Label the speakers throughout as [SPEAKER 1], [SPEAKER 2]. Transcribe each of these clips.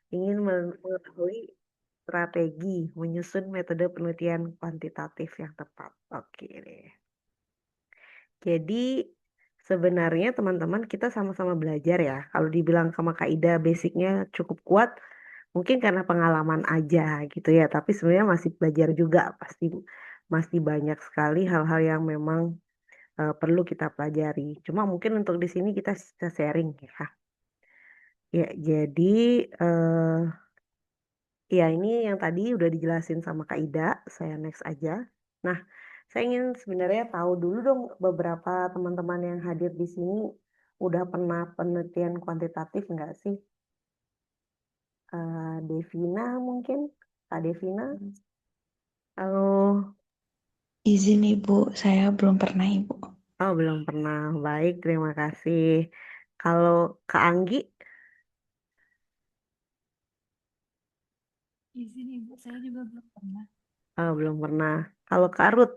[SPEAKER 1] ingin mengetahui strategi menyusun metode penelitian kuantitatif yang tepat. Oke deh. Jadi sebenarnya teman-teman kita sama-sama belajar ya. Kalau dibilang sama Kak Ida basicnya cukup kuat, mungkin karena pengalaman aja gitu ya. Tapi sebenarnya masih belajar juga pasti masih banyak sekali hal-hal yang memang perlu kita pelajari. Cuma mungkin untuk di sini kita bisa sharing ya. Ya, jadi eh, ya ini yang tadi udah dijelasin sama Kak Ida, saya next aja. Nah, saya ingin sebenarnya tahu dulu dong beberapa teman-teman yang hadir di sini udah pernah penelitian kuantitatif nggak sih? Devina mungkin, Kak Devina? Halo,
[SPEAKER 2] Izin Ibu, saya belum pernah Ibu.
[SPEAKER 1] oh belum pernah. Baik, terima kasih. Kalau Kak Anggi,
[SPEAKER 2] Izin Ibu, saya juga belum pernah.
[SPEAKER 1] oh belum pernah. Kalau Kak Ruth,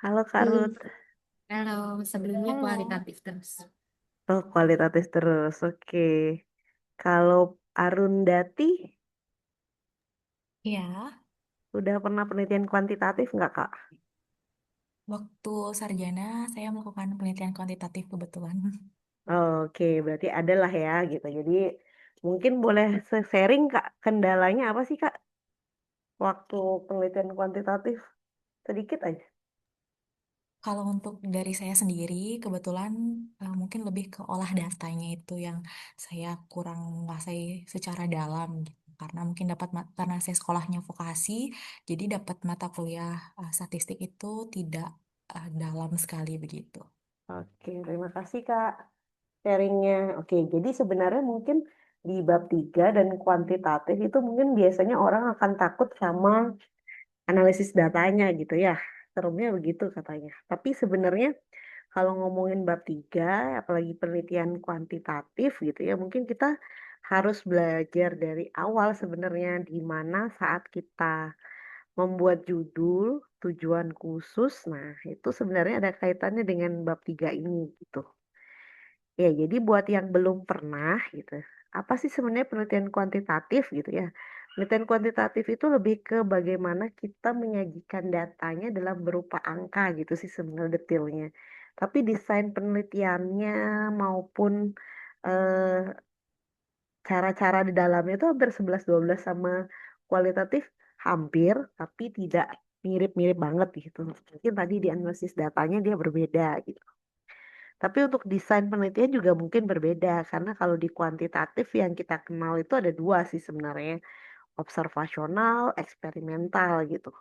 [SPEAKER 1] halo Kak
[SPEAKER 3] Belum.
[SPEAKER 1] Ruth.
[SPEAKER 3] Kalau sebelumnya
[SPEAKER 2] Halo.
[SPEAKER 3] kualitatif terus.
[SPEAKER 1] Oh kualitatif terus, oke. Kalau Arundati,
[SPEAKER 2] Ya,
[SPEAKER 1] udah pernah penelitian kuantitatif nggak Kak?
[SPEAKER 2] waktu sarjana saya melakukan penelitian kuantitatif kebetulan.
[SPEAKER 1] Oke, berarti ada lah ya gitu. Jadi mungkin boleh sharing Kak, kendalanya apa sih Kak waktu penelitian kuantitatif? Sedikit aja.
[SPEAKER 2] Kalau untuk dari saya sendiri, kebetulan mungkin lebih ke olah datanya itu yang saya kurang menguasai secara dalam gitu. Karena mungkin karena saya sekolahnya vokasi, jadi dapat mata kuliah statistik itu tidak dalam sekali begitu.
[SPEAKER 1] Oke, terima kasih Kak sharingnya. Oke, jadi sebenarnya mungkin di bab 3 dan kuantitatif itu mungkin biasanya orang akan takut sama analisis datanya gitu ya. Serumnya begitu katanya. Tapi sebenarnya kalau ngomongin bab 3, apalagi penelitian kuantitatif gitu ya, mungkin kita harus belajar dari awal sebenarnya di mana saat kita membuat judul, tujuan khusus. Nah, itu sebenarnya ada kaitannya dengan bab 3 ini gitu. Ya, jadi buat yang belum pernah gitu, apa sih sebenarnya penelitian kuantitatif gitu ya? Penelitian kuantitatif itu lebih ke bagaimana kita menyajikan datanya dalam berupa angka gitu sih sebenarnya detailnya. Tapi desain penelitiannya maupun eh, cara-cara di dalamnya itu hampir 11-12 sama kualitatif hampir, tapi tidak mirip-mirip banget gitu. Mungkin tadi di analisis datanya dia berbeda gitu. Tapi untuk desain penelitian juga mungkin berbeda, karena kalau di kuantitatif yang kita kenal itu ada dua sih sebenarnya, observasional, eksperimental gitu.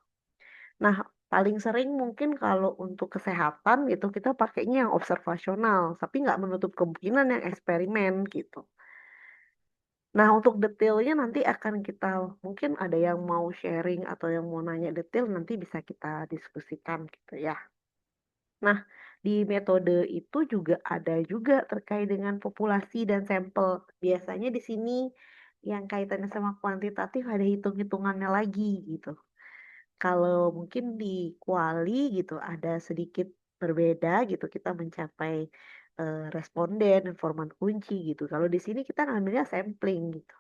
[SPEAKER 1] Nah, paling sering mungkin kalau untuk kesehatan gitu kita pakainya yang observasional, tapi nggak menutup kemungkinan yang eksperimen gitu. Nah, untuk detailnya nanti akan kita, mungkin ada yang mau sharing atau yang mau nanya detail nanti bisa kita diskusikan gitu ya. Nah, di metode itu juga ada juga terkait dengan populasi dan sampel. Biasanya di sini yang kaitannya sama kuantitatif ada hitung-hitungannya lagi gitu. Kalau mungkin di kuali gitu ada sedikit berbeda gitu kita mencapai responden, informan kunci gitu. Kalau di sini kita ngambilnya sampling gitu.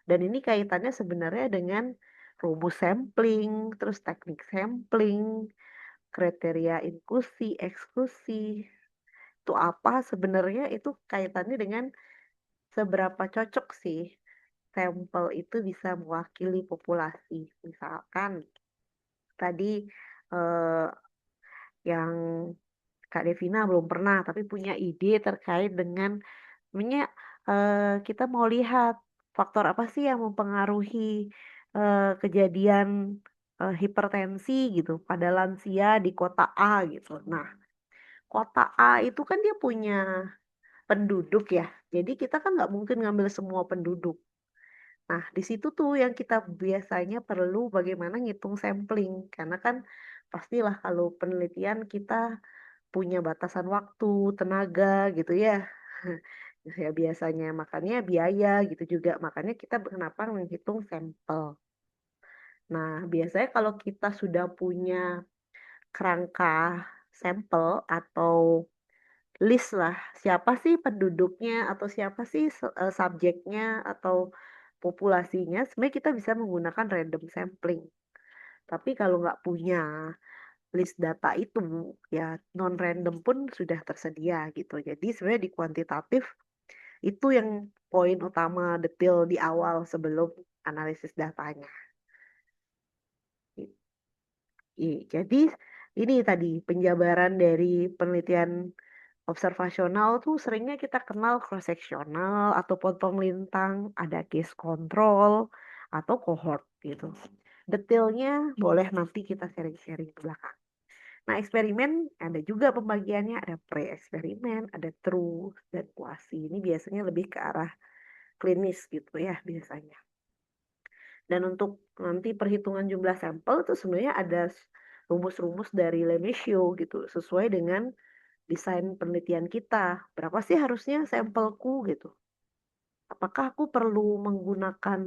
[SPEAKER 1] Dan ini kaitannya sebenarnya dengan rumus sampling, terus teknik sampling, kriteria inklusi, eksklusi, itu apa sebenarnya itu kaitannya dengan seberapa cocok sih sampel itu bisa mewakili populasi. Misalkan tadi eh, yang Kak Devina belum pernah tapi punya ide terkait dengan sebenarnya kita mau lihat faktor apa sih yang mempengaruhi kejadian hipertensi gitu pada lansia di kota A gitu. Nah, kota A itu kan dia punya penduduk ya. Jadi kita kan nggak mungkin ngambil semua penduduk. Nah, di situ tuh yang kita biasanya perlu bagaimana ngitung sampling. Karena kan pastilah kalau penelitian kita punya batasan waktu, tenaga gitu ya. Ya biasanya makanya biaya gitu juga. Makanya kita kenapa menghitung sampel. Nah, biasanya kalau kita sudah punya kerangka sampel atau list lah, siapa sih penduduknya atau siapa sih subjeknya atau populasinya, sebenarnya kita bisa menggunakan random sampling. Tapi kalau nggak punya list data itu, ya non-random pun sudah tersedia gitu. Jadi sebenarnya di kuantitatif itu yang poin utama detail di awal sebelum analisis datanya. Jadi ini tadi penjabaran dari penelitian observasional tuh seringnya kita kenal cross-sectional atau potong lintang, ada case control atau cohort gitu. Detailnya boleh nanti kita sharing-sharing ke belakang. Nah, eksperimen ada juga pembagiannya, ada pre-eksperimen, ada true, dan quasi. Ini biasanya lebih ke arah klinis gitu ya biasanya. Dan untuk nanti perhitungan jumlah sampel itu sebenarnya ada rumus-rumus dari Lemaitre gitu, sesuai dengan desain penelitian kita. Berapa sih harusnya sampelku gitu? Apakah aku perlu menggunakan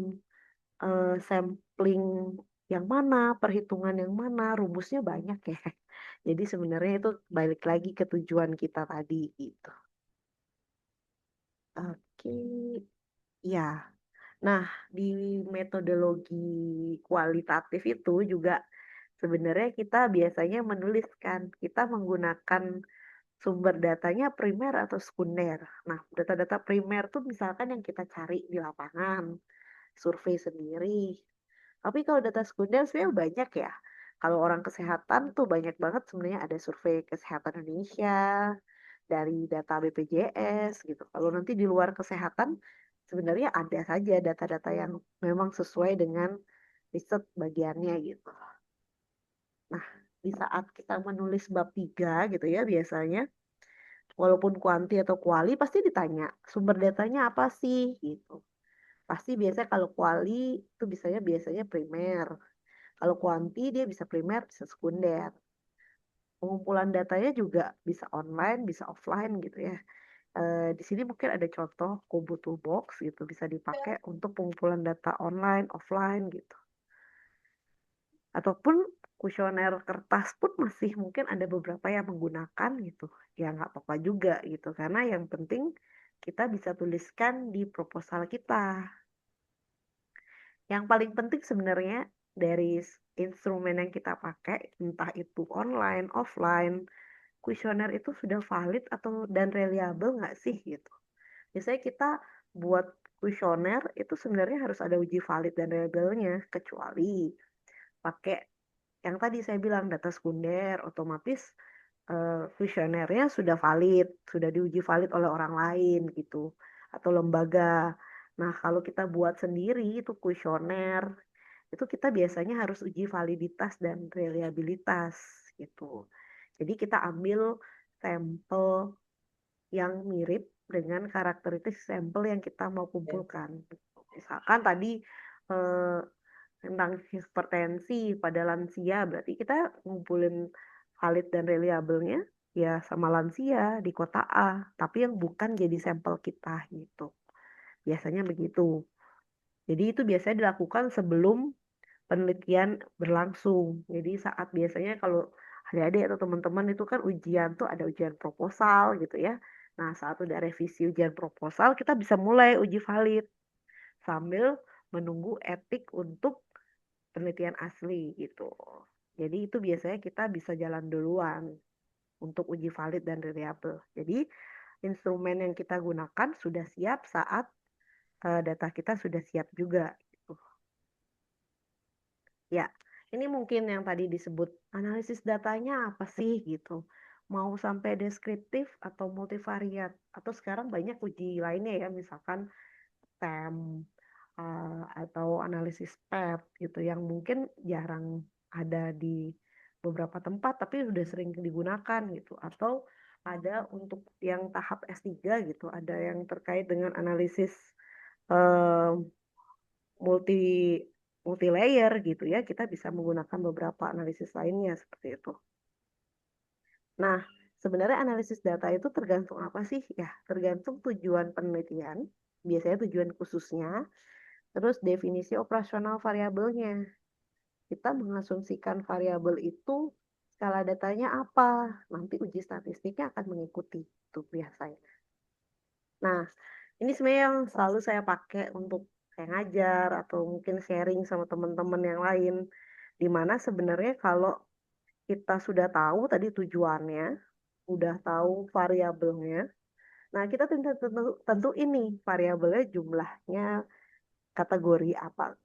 [SPEAKER 1] sampling yang mana, perhitungan yang mana, rumusnya banyak ya. Jadi sebenarnya itu balik lagi ke tujuan kita tadi gitu. Oke, ya. Nah, di metodologi kualitatif itu juga sebenarnya kita biasanya menuliskan, kita menggunakan sumber datanya primer atau sekunder. Nah, data-data primer tuh misalkan yang kita cari di lapangan, survei sendiri. Tapi kalau data sekunder sebenarnya banyak ya. Kalau orang kesehatan tuh banyak banget sebenarnya ada survei kesehatan Indonesia, dari data BPJS gitu. Kalau nanti di luar kesehatan sebenarnya ada saja data-data yang memang sesuai dengan riset bagiannya gitu. Nah, di saat kita menulis bab 3 gitu ya biasanya, walaupun kuanti atau kuali pasti ditanya sumber datanya apa sih gitu. Pasti biasanya kalau kuali itu biasanya primer. Kalau kuanti dia bisa primer, bisa sekunder. Pengumpulan datanya juga bisa online, bisa offline gitu ya. Di sini mungkin ada contoh Kobo Toolbox gitu, bisa dipakai untuk pengumpulan data online, offline gitu. Ataupun kuesioner kertas pun masih mungkin ada beberapa yang menggunakan gitu. Ya nggak apa-apa juga gitu, karena yang penting kita bisa tuliskan di proposal kita. Yang paling penting sebenarnya dari instrumen yang kita pakai, entah itu online, offline, kuesioner itu sudah valid atau dan reliable nggak sih gitu. Biasanya kita buat kuesioner itu sebenarnya harus ada uji valid dan reliable-nya, kecuali pakai yang tadi saya bilang data sekunder, otomatis kuesionernya sudah valid, sudah diuji valid oleh orang lain gitu, atau lembaga. Nah, kalau kita buat sendiri itu kuesioner, itu kita biasanya harus uji validitas dan reliabilitas gitu. Jadi kita ambil sampel yang mirip dengan karakteristik sampel yang kita mau kumpulkan. Misalkan tadi eh, tentang hipertensi pada lansia, berarti kita ngumpulin valid dan reliable-nya ya sama lansia di kota A, tapi yang bukan jadi sampel kita gitu. Biasanya begitu. Jadi itu biasanya dilakukan sebelum penelitian berlangsung. Jadi saat biasanya kalau adik-adik atau teman-teman itu kan ujian tuh ada ujian proposal gitu ya. Nah, saat udah revisi ujian proposal, kita bisa mulai uji valid sambil menunggu etik untuk penelitian asli gitu. Jadi itu biasanya kita bisa jalan duluan untuk uji valid dan reliable. Jadi instrumen yang kita gunakan sudah siap saat data kita sudah siap juga. Gitu. Ya, ini mungkin yang tadi disebut analisis datanya apa sih gitu. Mau sampai deskriptif atau multivariat atau sekarang banyak uji lainnya ya, misalkan STEM atau analisis PET gitu yang mungkin jarang ada di beberapa tempat tapi sudah sering digunakan gitu. Atau ada untuk yang tahap S3 gitu, ada yang terkait dengan analisis eh, multi multi layer gitu ya, kita bisa menggunakan beberapa analisis lainnya seperti itu. Nah, sebenarnya analisis data itu tergantung apa sih? Ya, tergantung tujuan penelitian, biasanya tujuan khususnya, terus definisi operasional variabelnya. Kita mengasumsikan variabel itu skala datanya apa. Nanti uji statistiknya akan mengikuti itu biasanya. Nah, ini sebenarnya yang selalu saya pakai untuk saya ngajar atau mungkin sharing sama teman-teman yang lain. Dimana sebenarnya kalau kita sudah tahu tadi tujuannya, udah tahu variabelnya, nah kita tentu ini variabelnya jumlahnya kategori apa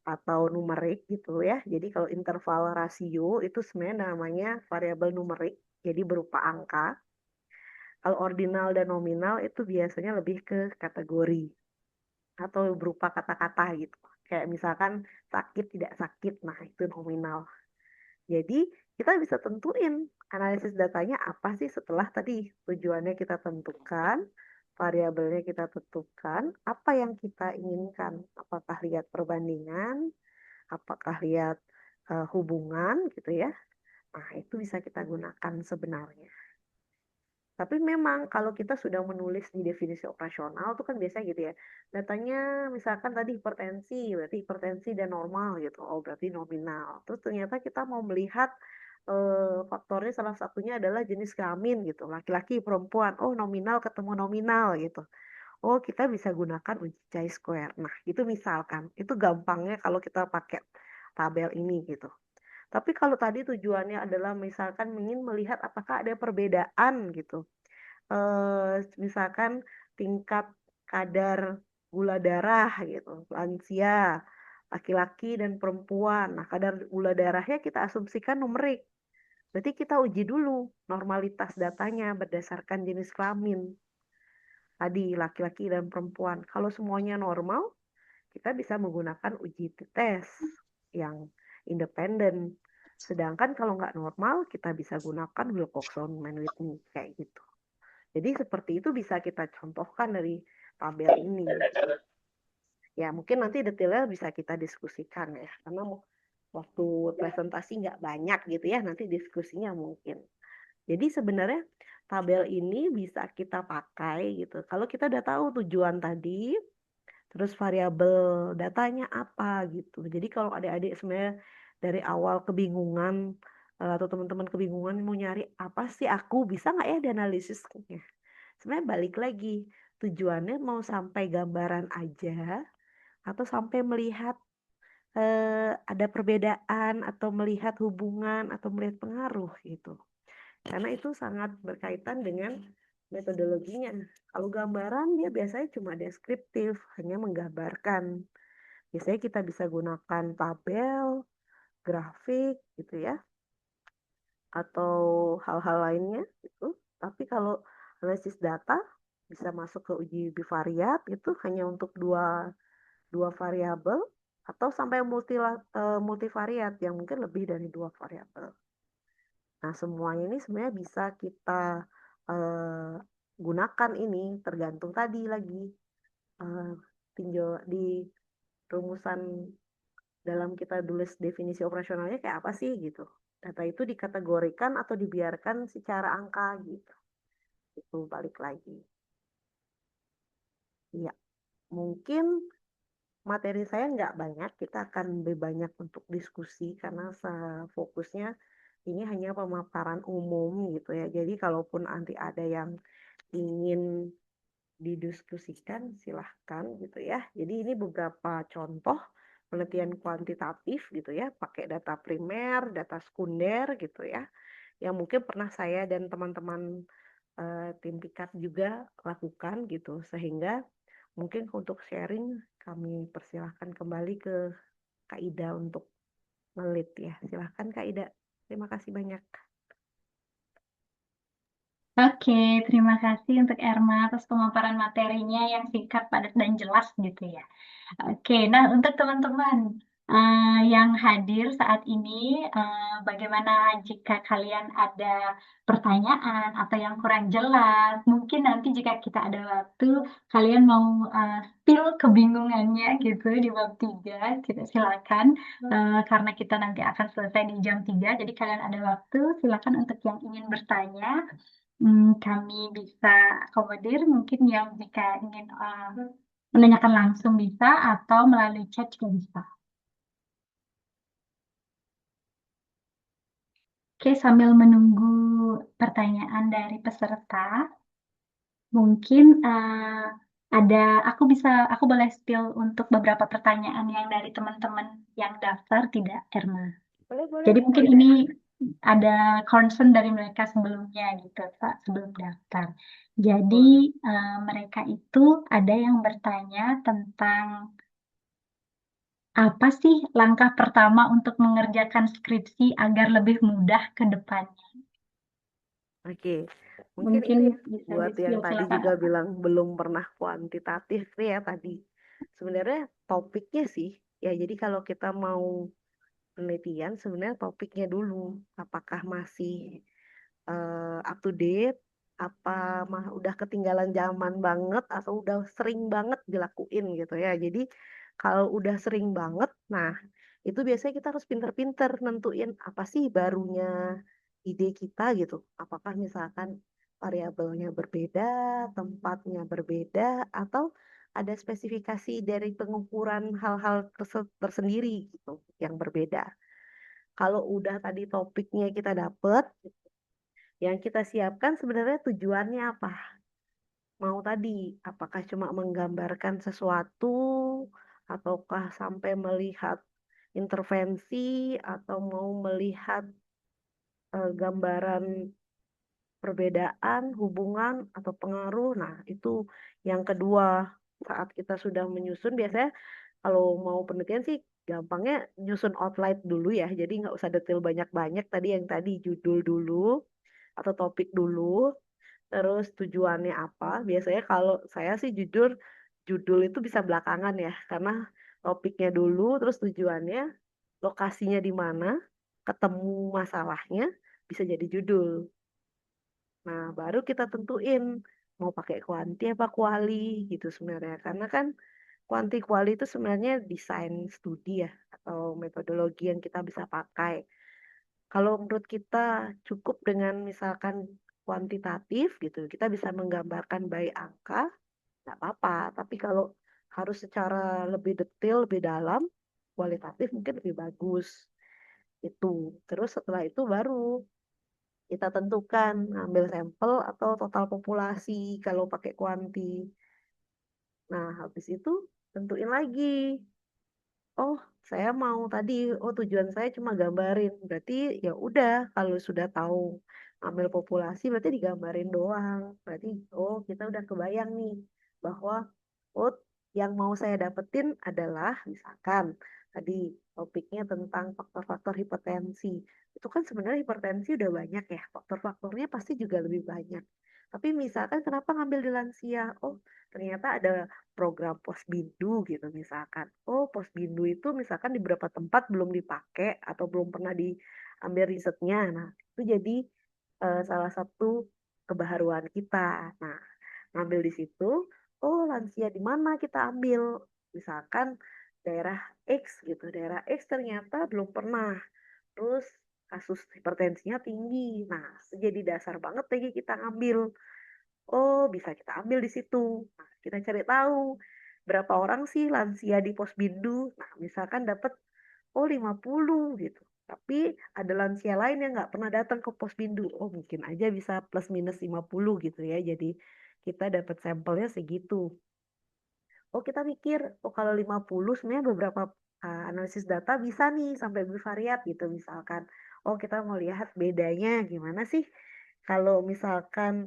[SPEAKER 1] atau numerik gitu ya. Jadi kalau interval rasio itu sebenarnya namanya variabel numerik, jadi berupa angka. Kalau ordinal dan nominal itu biasanya lebih ke kategori atau berupa kata-kata gitu. Kayak misalkan sakit tidak sakit, nah itu nominal. Jadi kita bisa tentuin analisis datanya apa sih setelah tadi tujuannya kita tentukan, variabelnya kita tentukan, apa yang kita inginkan. Apakah lihat perbandingan, apakah lihat hubungan gitu ya. Nah, itu bisa kita gunakan sebenarnya. Tapi memang kalau kita sudah menulis di definisi operasional itu kan biasa gitu ya. Datanya misalkan tadi hipertensi, berarti hipertensi dan normal gitu. Oh, berarti nominal. Terus ternyata kita mau melihat faktornya salah satunya adalah jenis kelamin gitu. Laki-laki, perempuan. Oh, nominal ketemu nominal gitu. Oh, kita bisa gunakan uji chi-square. Nah, itu misalkan. Itu gampangnya kalau kita pakai tabel ini gitu. Tapi kalau tadi tujuannya adalah misalkan ingin melihat apakah ada perbedaan gitu. Misalkan tingkat kadar gula darah gitu, lansia, laki-laki dan perempuan. Nah, kadar gula darahnya kita asumsikan numerik. Berarti kita uji dulu normalitas datanya berdasarkan jenis kelamin. Tadi laki-laki dan perempuan. Kalau semuanya normal, kita bisa menggunakan uji tes yang independen. Sedangkan kalau nggak normal, kita bisa gunakan Wilcoxon-Mann-Whitney kayak gitu. Jadi seperti itu bisa kita contohkan dari tabel ini. Ya mungkin nanti detailnya bisa kita diskusikan ya, karena waktu presentasi nggak banyak gitu ya, nanti diskusinya mungkin. Jadi sebenarnya tabel ini bisa kita pakai gitu. Kalau kita udah tahu tujuan tadi, terus variabel datanya apa gitu. Jadi kalau adik-adik sebenarnya dari awal kebingungan atau teman-teman kebingungan mau nyari apa sih aku bisa nggak ya dianalisisnya. Sebenarnya balik lagi tujuannya mau sampai gambaran aja atau sampai melihat ada perbedaan atau melihat hubungan atau melihat pengaruh gitu. Karena itu sangat berkaitan dengan metodologinya. Kalau gambaran dia biasanya cuma deskriptif, hanya menggambarkan. Biasanya kita bisa gunakan tabel, grafik gitu ya, atau hal-hal lainnya gitu. Tapi kalau analisis data bisa masuk ke uji bivariat itu hanya untuk dua variabel atau sampai multivariat yang mungkin lebih dari dua variabel. Nah, semuanya ini sebenarnya bisa kita eh, gunakan ini tergantung tadi lagi tinjau di rumusan dalam kita tulis definisi operasionalnya kayak apa sih gitu. Data itu dikategorikan atau dibiarkan secara angka gitu. Itu balik lagi. Iya, mungkin materi saya nggak banyak, kita akan lebih banyak untuk diskusi karena fokusnya ini hanya pemaparan umum gitu ya. Jadi kalaupun nanti ada yang ingin didiskusikan, silahkan gitu ya. Jadi ini beberapa contoh penelitian kuantitatif gitu ya, pakai data primer, data sekunder gitu ya, yang mungkin pernah saya dan teman-teman tim Pikat juga lakukan gitu, sehingga mungkin untuk sharing kami persilahkan kembali ke Kak Ida untuk melit ya. Silahkan Kak Ida. Terima kasih banyak.
[SPEAKER 3] Oke, terima kasih untuk Erma atas pemaparan materinya yang singkat, padat, dan jelas gitu ya. Oke, nah untuk teman-teman yang hadir saat ini, bagaimana jika kalian ada pertanyaan atau yang kurang jelas? Mungkin nanti jika kita ada waktu, kalian mau spill kebingungannya gitu di bab 3, kita silakan. Karena kita nanti akan selesai di jam 3, jadi kalian ada waktu, silakan untuk yang ingin bertanya. Kami bisa akomodir mungkin yang jika ingin menanyakan langsung bisa atau melalui chat juga bisa. Oke, sambil menunggu pertanyaan dari peserta, mungkin aku boleh spill untuk beberapa pertanyaan yang dari teman-teman yang daftar, tidak, Erma?
[SPEAKER 1] Boleh, boleh,
[SPEAKER 3] Jadi mungkin
[SPEAKER 1] boleh.
[SPEAKER 3] ini ada concern dari mereka sebelumnya gitu, Pak, sebelum daftar. Jadi
[SPEAKER 1] Boleh.
[SPEAKER 3] mereka itu ada yang bertanya tentang apa sih langkah pertama untuk mengerjakan skripsi agar lebih mudah ke depannya?
[SPEAKER 1] Oke, mungkin
[SPEAKER 3] Mungkin
[SPEAKER 1] itu ya
[SPEAKER 3] bisa
[SPEAKER 1] buat yang
[SPEAKER 3] di-spill,
[SPEAKER 1] tadi
[SPEAKER 3] silakan,
[SPEAKER 1] juga
[SPEAKER 3] Erma.
[SPEAKER 1] bilang belum pernah kuantitatif nih ya tadi. Sebenarnya topiknya sih, ya jadi kalau kita mau penelitian sebenarnya topiknya dulu. Apakah masih up to date, apa mah udah ketinggalan zaman banget atau udah sering banget dilakuin gitu ya. Jadi kalau udah sering banget, nah itu biasanya kita harus pinter-pinter nentuin apa sih barunya ide kita gitu. Apakah misalkan variabelnya berbeda, tempatnya berbeda, atau ada spesifikasi dari pengukuran hal-hal tersendiri gitu yang berbeda. Kalau udah tadi topiknya kita dapet, yang kita siapkan sebenarnya tujuannya apa? Mau tadi, apakah cuma menggambarkan sesuatu, ataukah sampai melihat intervensi, atau mau melihat gambaran perbedaan, hubungan, atau pengaruh. Nah, itu yang kedua. Saat kita sudah menyusun, biasanya kalau mau penelitian sih gampangnya nyusun outline dulu ya. Jadi nggak usah detail banyak-banyak. Tadi yang tadi judul dulu, atau topik dulu. Terus tujuannya apa? Biasanya kalau saya sih jujur, judul itu bisa belakangan ya, karena topiknya dulu, terus tujuannya, lokasinya di mana, ketemu masalahnya, bisa jadi judul. Nah, baru kita tentuin mau pakai kuanti apa kuali gitu sebenarnya. Karena kan kuanti kuali itu sebenarnya desain studi ya, atau metodologi yang kita bisa pakai. Kalau menurut kita cukup dengan misalkan kuantitatif gitu, kita bisa menggambarkan by angka, nggak apa-apa. Tapi kalau harus secara lebih detail, lebih dalam, kualitatif mungkin lebih bagus. Itu. Terus setelah itu baru kita tentukan ambil sampel atau total populasi kalau pakai kuanti. Nah, habis itu tentuin lagi. Oh, saya mau tadi, oh tujuan saya cuma gambarin. Berarti ya udah, kalau sudah tahu ambil populasi berarti digambarin doang. Berarti oh kita udah kebayang nih bahwa oh yang mau saya dapetin adalah misalkan tadi topiknya tentang faktor-faktor hipertensi. Itu kan sebenarnya hipertensi udah banyak ya, faktor-faktornya pasti juga lebih banyak. Tapi misalkan kenapa ngambil di lansia? Oh, ternyata ada program Posbindu gitu misalkan. Oh, Posbindu itu misalkan di beberapa tempat belum dipakai atau belum pernah diambil risetnya. Nah, itu jadi salah satu kebaharuan kita. Nah, ngambil di situ, oh lansia di mana kita ambil? Misalkan daerah X gitu. Daerah X ternyata belum pernah. Terus kasus hipertensinya tinggi. Nah, itu jadi dasar banget lagi kita ngambil. Oh, bisa kita ambil di situ. Nah, kita cari tahu berapa orang sih lansia di Posbindu. Nah, misalkan dapat oh 50 gitu. Tapi ada lansia lain yang nggak pernah datang ke Posbindu. Oh, mungkin aja bisa plus minus 50 gitu ya. Jadi kita dapat sampelnya segitu. Oh, kita mikir, oh kalau 50 sebenarnya beberapa analisis data bisa nih sampai bervariat gitu misalkan. Oh, kita mau lihat bedanya gimana sih kalau misalkan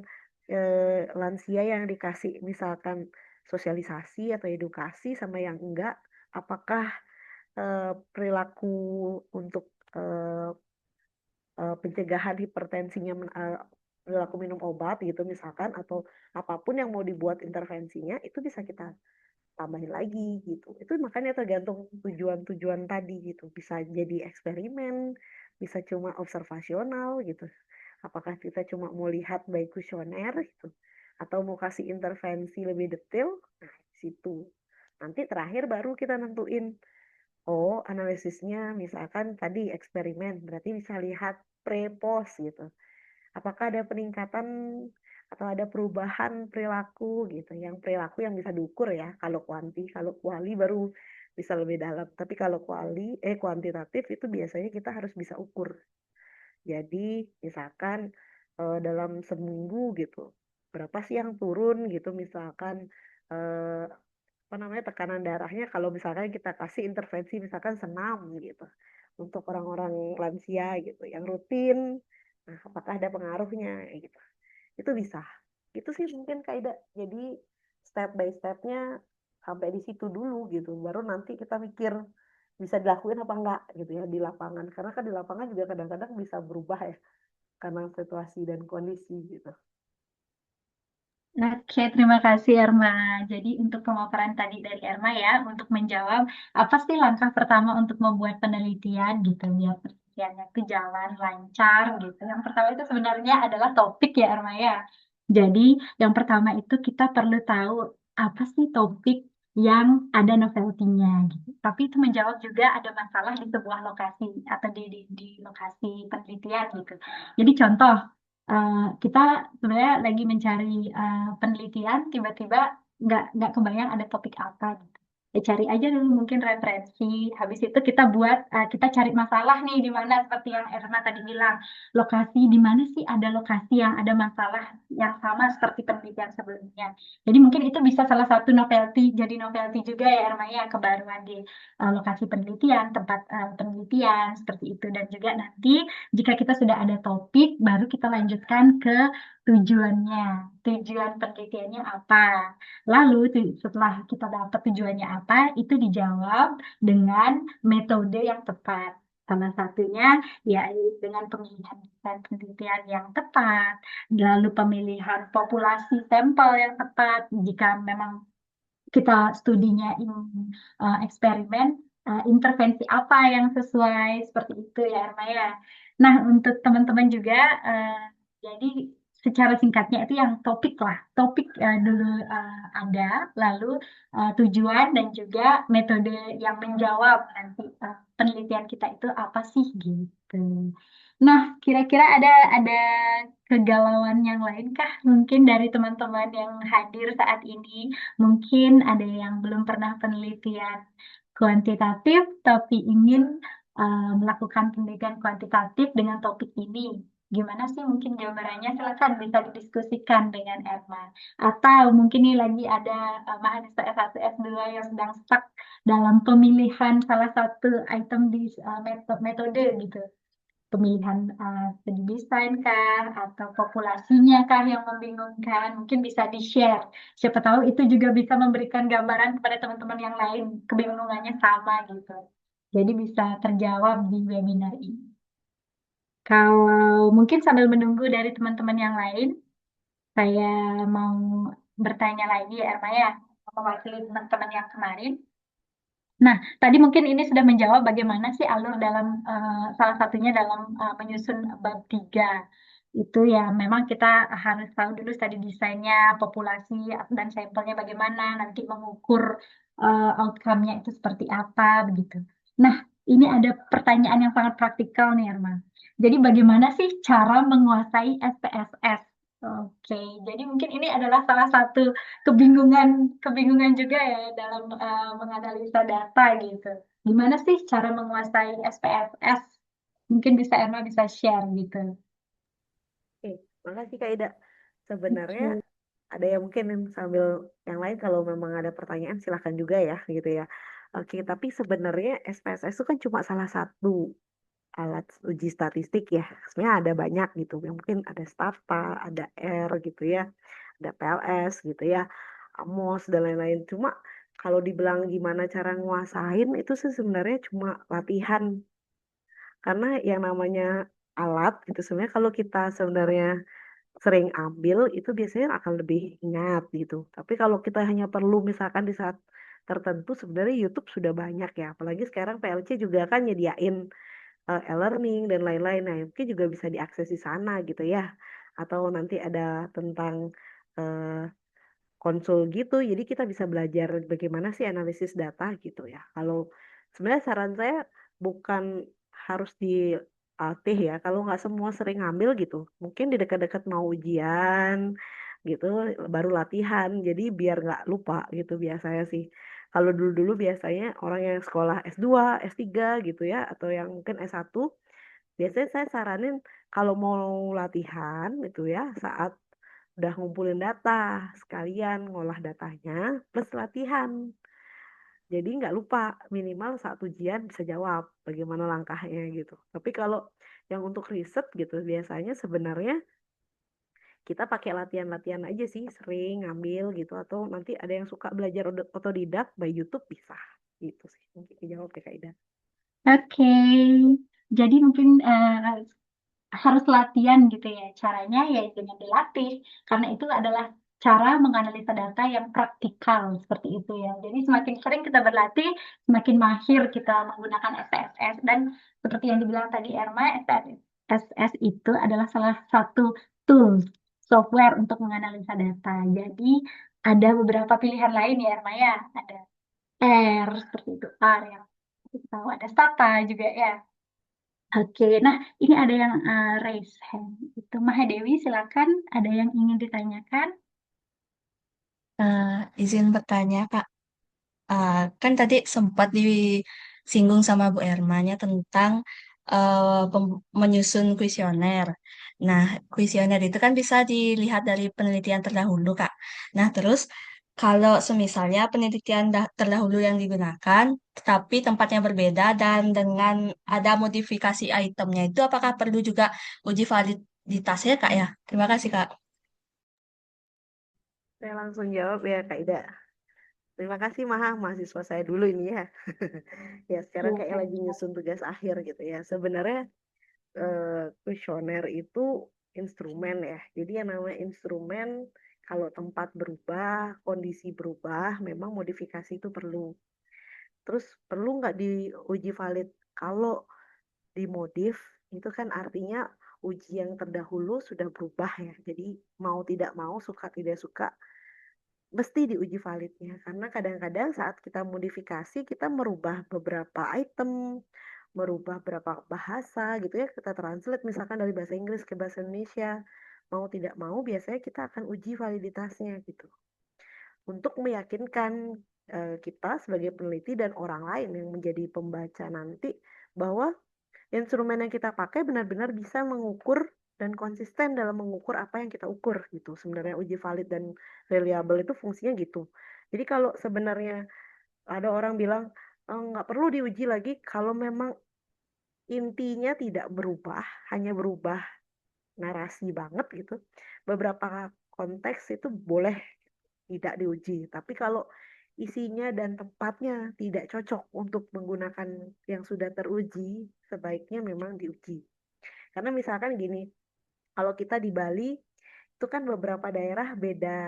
[SPEAKER 1] lansia yang dikasih misalkan sosialisasi atau edukasi sama yang enggak, apakah perilaku untuk eh, pencegahan hipertensinya perilaku minum obat gitu misalkan atau apapun yang mau dibuat intervensinya itu bisa kita tambahin lagi gitu. Itu makanya tergantung tujuan-tujuan tadi gitu. Bisa jadi eksperimen, bisa cuma observasional gitu. Apakah kita cuma mau lihat by kuesioner gitu, atau mau kasih intervensi lebih detail? Nah, di situ. Nanti terakhir baru kita nentuin, oh analisisnya misalkan tadi eksperimen, berarti bisa lihat pre-post gitu. Apakah ada peningkatan atau ada perubahan perilaku gitu, yang perilaku yang bisa diukur ya. Kalau kuanti, kalau kuali baru bisa lebih dalam. Tapi kalau kuantitatif itu biasanya kita harus bisa ukur. Jadi misalkan dalam seminggu gitu, berapa sih yang turun gitu, misalkan eh, apa namanya tekanan darahnya kalau misalkan kita kasih intervensi misalkan senam gitu untuk orang-orang lansia gitu yang rutin, nah apakah ada pengaruhnya gitu, itu bisa. Itu sih mungkin Kak. Jadi step by stepnya sampai di situ dulu gitu, baru nanti kita mikir bisa dilakuin apa enggak gitu ya di lapangan, karena kan di lapangan juga kadang-kadang bisa berubah ya karena situasi dan kondisi gitu.
[SPEAKER 3] Oke, terima kasih Erma. Jadi untuk pemaparan tadi dari Erma ya, untuk menjawab apa sih langkah pertama untuk membuat penelitian gitu, biar penelitiannya itu jalan lancar gitu. Yang pertama itu sebenarnya adalah topik ya Erma ya. Jadi yang pertama itu kita perlu tahu apa sih topik yang ada novelty-nya gitu. Tapi itu menjawab juga ada masalah di sebuah lokasi atau di lokasi penelitian gitu. Jadi contoh, kita sebenarnya lagi mencari penelitian, tiba-tiba nggak kebayang ada topik apa gitu. Ya cari aja dulu mungkin referensi. Habis itu kita cari masalah nih di mana seperti yang Erna tadi bilang, lokasi di mana sih ada lokasi yang ada masalah yang sama seperti penelitian sebelumnya. Jadi mungkin itu bisa salah satu novelty, jadi novelty juga ya Erma ya, kebaruan di lokasi penelitian, tempat penelitian seperti itu. Dan juga nanti jika kita sudah ada topik, baru kita lanjutkan ke tujuannya. Tujuan penelitiannya apa? Lalu setelah kita dapat tujuannya apa, itu dijawab dengan metode yang tepat. Salah satunya ya dengan pemilihan desain penelitian yang tepat, lalu pemilihan populasi sampel yang tepat. Jika memang kita studinya eksperimen, intervensi apa yang sesuai seperti itu ya Erma ya. Nah untuk teman-teman juga, eh, jadi secara singkatnya itu yang topik lah, topik dulu ada, lalu tujuan dan juga metode yang menjawab nanti penelitian kita itu apa sih gitu. Nah, kira-kira ada kegalauan yang lain kah mungkin dari teman-teman yang hadir saat ini? Mungkin ada yang belum pernah penelitian kuantitatif, tapi ingin melakukan penelitian kuantitatif dengan topik ini. Gimana sih mungkin gambarannya? Silakan bisa didiskusikan dengan Erma. Atau mungkin nih lagi ada mahasiswa S1, S2 yang sedang stuck dalam pemilihan salah satu item di metode gitu, pemilihan studi desain kah atau populasinya kah yang membingungkan, mungkin bisa di-share. Siapa tahu itu juga bisa memberikan gambaran kepada teman-teman yang lain, kebingungannya sama gitu. Jadi bisa terjawab di webinar ini. Kalau mungkin sambil menunggu dari teman-teman yang lain, saya mau bertanya lagi ya Erma ya, mewakili teman-teman yang kemarin. Nah, tadi mungkin ini sudah menjawab bagaimana sih alur dalam salah satunya dalam menyusun bab 3. Itu ya memang kita harus tahu dulu tadi desainnya, populasi dan sampelnya bagaimana, nanti mengukur outcome-nya itu seperti apa begitu. Nah, ini ada pertanyaan yang sangat praktikal nih, Arman. Jadi bagaimana sih cara menguasai SPSS? Oke, jadi mungkin ini adalah salah satu kebingungan kebingungan juga ya dalam menganalisa data gitu. Gimana sih cara menguasai SPSS? Mungkin bisa Emma bisa share gitu.
[SPEAKER 1] Oke, makasih Kak Ida. Sebenarnya
[SPEAKER 3] Oke.
[SPEAKER 1] ada yang mungkin yang sambil yang lain kalau memang ada pertanyaan silahkan juga ya gitu ya. Oke, tapi sebenarnya SPSS itu kan cuma salah satu alat uji statistik ya. Sebenarnya ada banyak gitu. Yang mungkin ada Stata, ada R gitu ya, ada PLS gitu ya, AMOS dan lain-lain. Cuma kalau dibilang gimana cara nguasain itu sih sebenarnya cuma latihan. Karena yang namanya alat gitu sebenarnya kalau kita sebenarnya sering ambil itu biasanya akan lebih ingat gitu. Tapi kalau kita hanya perlu misalkan di saat tertentu sebenarnya YouTube sudah banyak ya. Apalagi sekarang PLC juga kan nyediain e-learning dan lain-lain. Nah, mungkin juga bisa diakses di sana gitu ya. Atau nanti ada tentang eh, konsul gitu. Jadi kita bisa belajar bagaimana sih analisis data gitu ya. Kalau sebenarnya saran saya bukan harus dilatih ya. Kalau nggak semua sering ngambil gitu, mungkin di dekat-dekat mau ujian gitu, baru latihan. Jadi biar nggak lupa gitu biasanya sih. Kalau dulu-dulu biasanya orang yang sekolah S2, S3 gitu ya, atau yang mungkin S1 Biasanya saya saranin kalau mau latihan itu ya saat udah ngumpulin data, sekalian ngolah datanya plus latihan. Jadi nggak lupa, minimal saat ujian bisa jawab bagaimana langkahnya gitu. Tapi kalau yang untuk riset gitu, biasanya sebenarnya kita pakai latihan-latihan aja sih, sering ngambil gitu. Atau nanti ada yang suka belajar otodidak, by YouTube bisa. Gitu sih, mungkin dijawab ya Kak Ida.
[SPEAKER 3] Oke, jadi mungkin harus latihan gitu ya. Caranya ya dengan dilatih, karena itu adalah cara menganalisa data yang praktikal seperti itu ya. Jadi semakin sering kita berlatih, semakin mahir kita menggunakan SPSS. Dan seperti yang dibilang tadi Erma, SPSS itu adalah salah satu tools software untuk menganalisa data. Jadi ada beberapa pilihan lain ya Erma ya. Ada R seperti itu, R yang kita tahu, ada Stata juga ya. Oke, nah ini ada yang raise hand. Itu Mahadewi, silakan. Ada yang ingin ditanyakan?
[SPEAKER 4] Eh, izin bertanya, Kak. Kan tadi sempat disinggung sama Bu Ermanya tentang menyusun kuesioner. Nah, kuesioner itu kan bisa dilihat dari penelitian terdahulu, Kak. Nah, terus kalau semisalnya penelitian terdahulu yang digunakan, tapi tempatnya berbeda dan dengan ada modifikasi itemnya itu, apakah perlu juga uji validitasnya, Kak ya? Terima kasih, Kak.
[SPEAKER 1] Saya langsung jawab ya Kak Ida. Terima kasih mahasiswa saya dulu ini ya. Ya sekarang kayak lagi
[SPEAKER 3] Silakan.
[SPEAKER 1] nyusun tugas akhir gitu ya. Sebenarnya kuesioner itu instrumen ya. Jadi yang namanya instrumen kalau tempat berubah, kondisi berubah, memang modifikasi itu perlu. Terus perlu nggak diuji valid? Kalau dimodif itu kan artinya uji yang terdahulu sudah berubah ya. Jadi mau tidak mau, suka tidak suka, mesti diuji validnya. Karena kadang-kadang saat kita modifikasi, kita merubah beberapa item, merubah beberapa bahasa gitu ya. Kita translate misalkan dari bahasa Inggris ke bahasa Indonesia. Mau tidak mau, biasanya kita akan uji validitasnya gitu. Untuk meyakinkan kita sebagai peneliti dan orang lain yang menjadi pembaca nanti bahwa instrumen yang kita pakai benar-benar bisa mengukur dan konsisten dalam mengukur apa yang kita ukur gitu. Sebenarnya uji valid dan reliable itu fungsinya gitu. Jadi kalau sebenarnya ada orang bilang nggak perlu diuji lagi kalau memang intinya tidak berubah, hanya berubah narasi banget gitu. Beberapa konteks itu boleh tidak diuji. Tapi kalau isinya dan tempatnya tidak cocok untuk menggunakan yang sudah teruji, sebaiknya memang diuji. Karena misalkan gini, kalau kita di Bali, itu kan beberapa daerah beda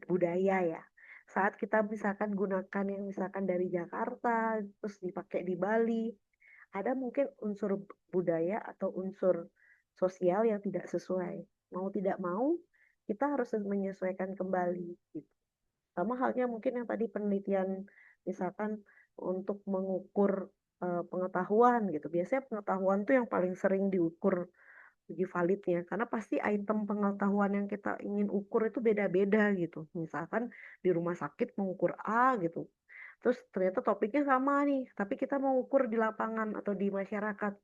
[SPEAKER 1] budaya ya. Saat kita misalkan gunakan yang misalkan dari Jakarta, terus dipakai di Bali, ada mungkin unsur budaya atau unsur sosial yang tidak sesuai. Mau tidak mau, kita harus menyesuaikan kembali. Gitu. Sama halnya mungkin yang tadi penelitian, misalkan untuk mengukur pengetahuan gitu. Biasanya pengetahuan tuh yang paling sering diukur uji validnya karena pasti item pengetahuan yang kita ingin ukur itu beda-beda gitu. Misalkan di rumah sakit mengukur A gitu. Terus ternyata topiknya sama nih, tapi kita mau ukur di lapangan atau di masyarakat.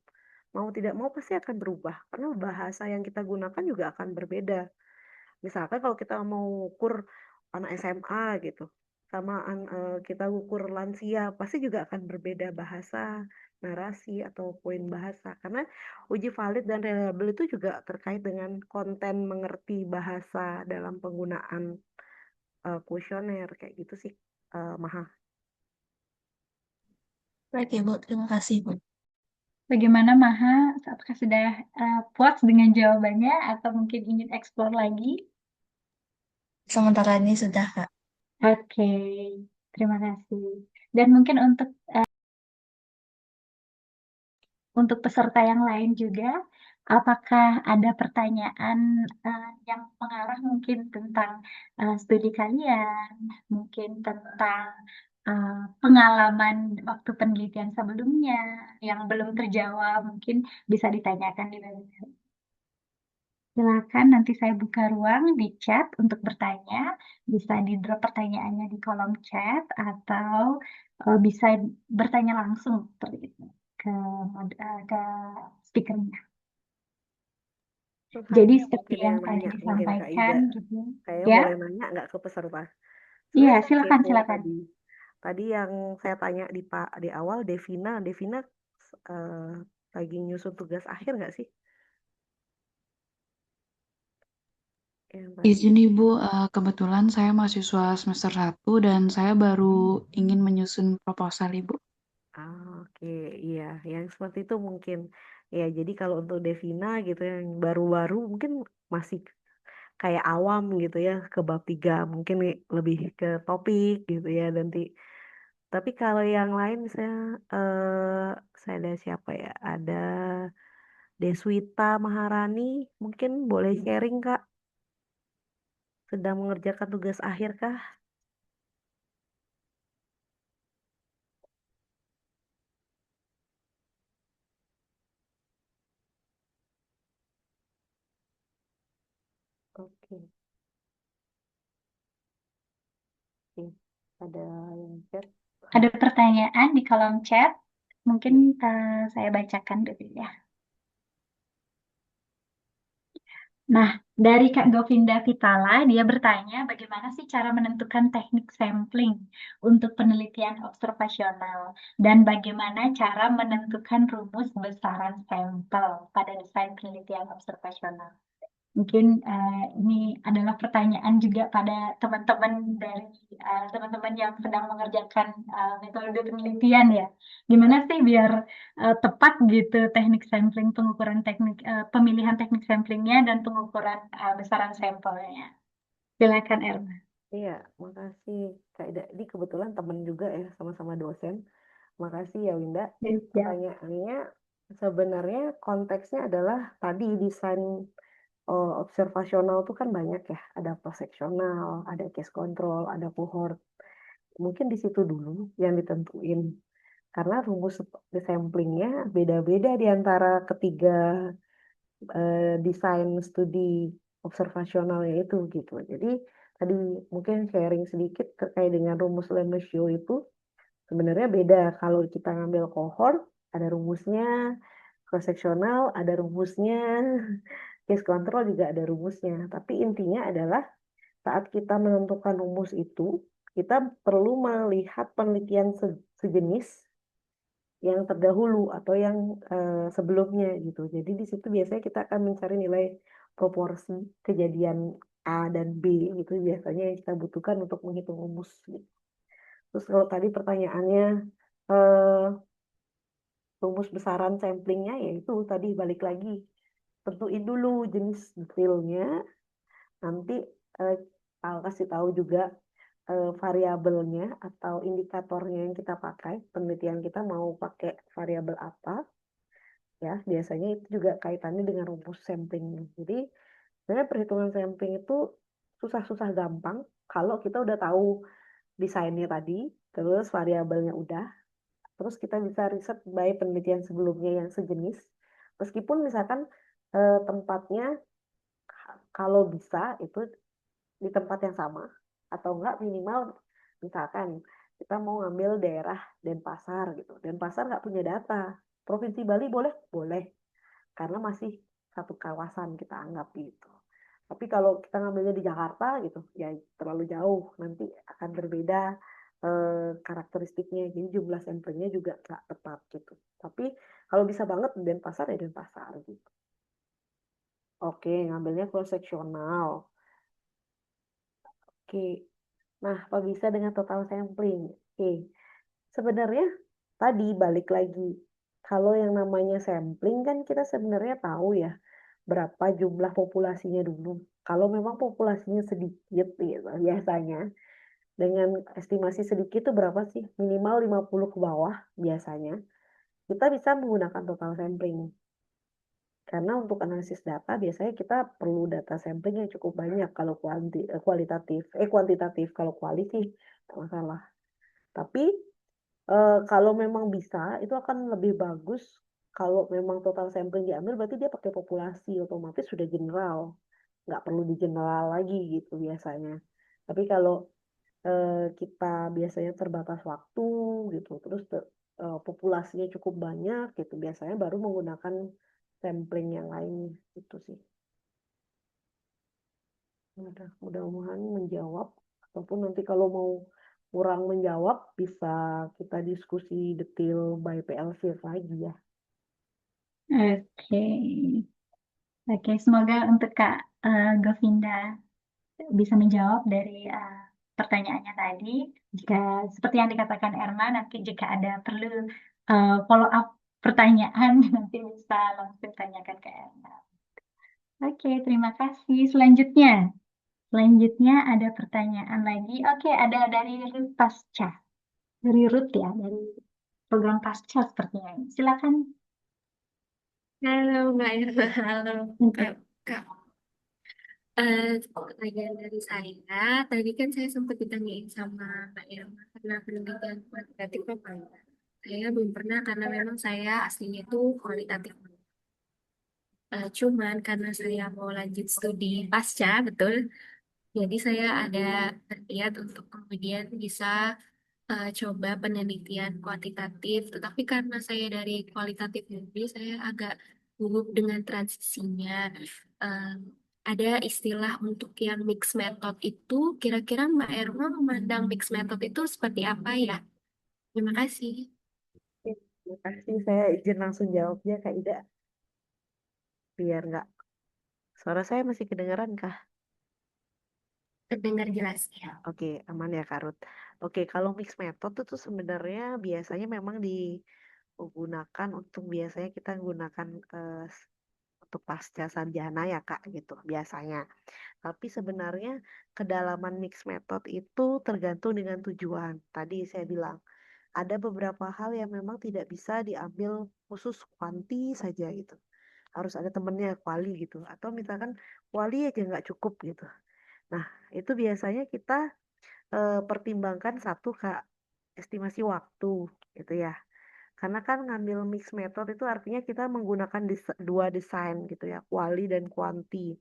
[SPEAKER 1] Mau tidak mau pasti akan berubah karena bahasa yang kita gunakan juga akan berbeda. Misalkan kalau kita mau ukur anak SMA gitu, sama kita ukur lansia, pasti juga akan berbeda bahasa, narasi, atau poin bahasa. Karena uji valid dan reliable itu juga terkait dengan konten mengerti bahasa dalam penggunaan kuesioner, kayak gitu sih, Maha.
[SPEAKER 4] Baik, Ibu. Terima kasih, Bu.
[SPEAKER 3] Bagaimana Maha? Apakah sudah puas dengan jawabannya atau mungkin ingin eksplor lagi?
[SPEAKER 4] Sementara ini sudah, Kak.
[SPEAKER 3] Oke, terima kasih. Dan mungkin untuk peserta yang lain juga, apakah ada pertanyaan yang mengarah mungkin tentang studi kalian, mungkin tentang pengalaman waktu penelitian sebelumnya yang belum terjawab, mungkin bisa ditanyakan di webinar. Silakan nanti saya buka ruang di chat untuk bertanya, bisa di drop pertanyaannya di kolom chat atau bisa bertanya langsung seperti itu ke speakernya.
[SPEAKER 1] Tuh,
[SPEAKER 3] Jadi
[SPEAKER 1] Hanya
[SPEAKER 3] seperti
[SPEAKER 1] mungkin
[SPEAKER 3] yang
[SPEAKER 1] yang
[SPEAKER 3] tadi
[SPEAKER 1] nanya, mungkin Kak
[SPEAKER 3] disampaikan
[SPEAKER 1] Ida.
[SPEAKER 3] gitu,
[SPEAKER 1] Saya
[SPEAKER 3] ya,
[SPEAKER 1] boleh nanya nggak ke peserta?
[SPEAKER 3] iya
[SPEAKER 1] Sebenarnya saya
[SPEAKER 3] silakan
[SPEAKER 1] kepo
[SPEAKER 3] silakan.
[SPEAKER 1] tadi. Tadi yang saya tanya di awal, Devina eh, lagi nyusun tugas akhir nggak sih? Yang tadi.
[SPEAKER 5] Izin Ibu, kebetulan saya mahasiswa semester 1 dan saya baru ingin menyusun proposal Ibu.
[SPEAKER 1] Oke, iya, yang seperti itu mungkin. Ya, jadi kalau untuk Devina gitu yang baru-baru mungkin masih kayak awam gitu ya ke bab 3 mungkin lebih ke topik gitu ya nanti. Tapi kalau yang lain misalnya saya ada siapa ya? Ada Deswita Maharani, mungkin boleh sharing Kak, sedang mengerjakan tugas akhir kah? Oke, oke. Ada yang chat?
[SPEAKER 3] Ada pertanyaan di kolom chat, mungkin saya bacakan dulu ya. Nah, dari Kak Govinda Vitala, dia bertanya bagaimana sih cara menentukan teknik sampling untuk penelitian observasional dan bagaimana cara menentukan rumus besaran sampel pada desain penelitian observasional. Mungkin ini adalah pertanyaan juga pada teman-teman dari teman-teman yang sedang mengerjakan metode penelitian ya. Gimana sih biar tepat gitu teknik sampling, pengukuran teknik, pemilihan teknik samplingnya dan pengukuran besaran sampelnya. Silakan Erma.
[SPEAKER 1] Iya, makasih Kak Ida. Ini kebetulan teman juga ya, sama-sama dosen. Makasih ya Winda.
[SPEAKER 3] Ya.
[SPEAKER 1] Pertanyaannya sebenarnya konteksnya adalah tadi desain observasional tuh kan banyak ya. Ada proseksional, ada case control, ada cohort. Mungkin di situ dulu yang ditentuin. Karena rumus samplingnya beda-beda di antara ketiga desain studi observasionalnya itu gitu. Jadi tadi mungkin sharing sedikit terkait dengan rumus Lemaître itu sebenarnya beda. Kalau kita ngambil cohort ada rumusnya, cross sectional ada rumusnya, case control juga ada rumusnya. Tapi intinya adalah saat kita menentukan rumus itu, kita perlu melihat penelitian sejenis yang terdahulu atau yang sebelumnya gitu. Jadi di situ biasanya kita akan mencari nilai proporsi kejadian A dan B gitu biasanya yang kita butuhkan untuk menghitung rumus gitu. Terus kalau tadi pertanyaannya eh, rumus besaran samplingnya yaitu tadi balik lagi tentuin dulu jenis detailnya, nanti eh, I'll kasih tahu juga variabelnya atau indikatornya yang kita pakai, penelitian kita mau pakai variabel apa. Ya, biasanya itu juga kaitannya dengan rumus sampling. Jadi, sebenarnya perhitungan sampling itu susah-susah gampang kalau kita udah tahu desainnya tadi, terus variabelnya udah, terus kita bisa riset by penelitian sebelumnya yang sejenis. Meskipun misalkan tempatnya kalau bisa itu di tempat yang sama atau enggak minimal misalkan kita mau ngambil daerah Denpasar gitu. Denpasar nggak punya data. Provinsi Bali boleh? Boleh karena masih satu kawasan kita anggap gitu. Tapi kalau kita ngambilnya di Jakarta gitu, ya terlalu jauh, nanti akan berbeda karakteristiknya. Jadi jumlah sampelnya juga nggak tepat gitu. Tapi kalau bisa banget di Denpasar ya Denpasar gitu. Oke, ngambilnya cross seksional. Oke, nah apa bisa dengan total sampling? Oke, sebenarnya tadi balik lagi. Kalau yang namanya sampling kan kita sebenarnya tahu ya berapa jumlah populasinya dulu. Kalau memang populasinya sedikit gitu, biasanya dengan estimasi sedikit itu berapa sih? Minimal 50 ke bawah biasanya. Kita bisa menggunakan total sampling. Karena untuk analisis data biasanya kita perlu data sampling yang cukup banyak kalau kuantitatif kalau kualiti nggak masalah. Tapi kalau memang bisa itu akan lebih bagus kalau memang total sampling diambil berarti dia pakai populasi otomatis sudah general, nggak perlu di general lagi gitu biasanya. Tapi kalau kita biasanya terbatas waktu gitu, terus populasinya cukup banyak gitu, biasanya baru menggunakan sampling yang lainnya itu sih. Mudah-mudahan menjawab, ataupun nanti kalau mau kurang menjawab bisa kita diskusi detail by PLC lagi ya.
[SPEAKER 3] Oke. Oke, semoga untuk Kak Govinda bisa menjawab dari pertanyaannya tadi. Jika seperti yang dikatakan Erma, nanti jika ada perlu follow up pertanyaan, nanti bisa langsung tanyakan ke Erma. Oke, terima kasih. Selanjutnya ada pertanyaan lagi. Oke, ada dari Ruth Pasca. Dari Ruth ya, dari program Pasca sepertinya. Silakan.
[SPEAKER 6] Halo Mbak Irma, halo
[SPEAKER 3] Oke.
[SPEAKER 6] Kak. Pertanyaan dari saya, tadi kan saya sempat ditanyain sama Mbak Irma karena penelitian kuantitatif apa ya? Saya belum pernah karena memang saya aslinya itu kualitatif. Cuman karena saya mau lanjut studi pasca, betul. Jadi saya ada berniat untuk kemudian bisa coba penelitian kuantitatif. Tetapi karena saya dari kualitatif dulu, saya agak gugup dengan transisinya. Eh, ada istilah untuk yang mixed method itu, kira-kira Mbak Erma memandang mixed method itu seperti apa ya? Terima kasih.
[SPEAKER 1] Terima kasih, saya izin langsung jawabnya Kak Ida, biar nggak, suara saya masih kedengaran kah?
[SPEAKER 6] Terdengar jelas ya.
[SPEAKER 1] Oke, aman ya Kak Ruth. Oke, kalau mixed method itu sebenarnya biasanya memang digunakan untuk, biasanya kita gunakan untuk pasca sarjana ya Kak gitu biasanya. Tapi sebenarnya kedalaman mixed method itu tergantung dengan tujuan. Tadi saya bilang ada beberapa hal yang memang tidak bisa diambil khusus kuanti saja gitu. Harus ada temennya kuali gitu. Atau misalkan kuali aja nggak cukup gitu. Nah, itu biasanya kita pertimbangkan satu Kak, estimasi waktu gitu ya. Karena kan ngambil mixed method itu artinya kita menggunakan dua desain gitu ya, kuali dan kuanti.